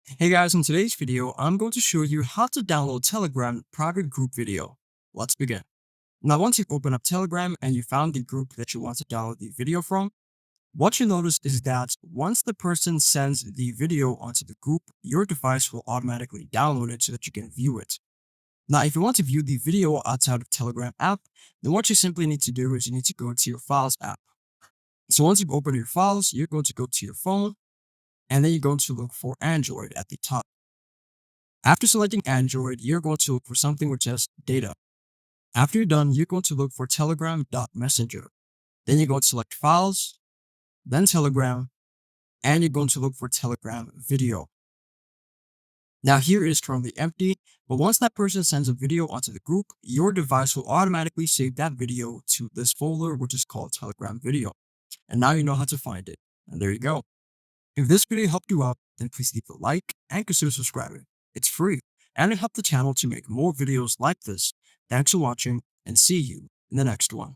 Hey guys, in today's video, I'm going to show you how to download Telegram private group video. Let's begin. Now, once you've opened up Telegram and you found the group that you want to download the video from, what you notice is that once the person sends the video onto the group, your device will automatically download it so that you can view it. Now, if you want to view the video outside of Telegram app, then what you simply need to do is you need to go to your Files app. So once you've opened your files, you're going to go to your phone, and then you're going to look for Android at the top. After selecting Android, you're going to look for something which has data. After you're done, you're going to look for Telegram.Messenger. Then you're going to select Files, then Telegram, and you're going to look for Telegram Video. Now here it is currently empty, but once that person sends a video onto the group, your device will automatically save that video to this folder, which is called Telegram Video. And now you know how to find it. And there you go. If this video helped you out, then please leave a like and consider subscribing. It's free, and it helps the channel to make more videos like this. Thanks for watching, and see you in the next one.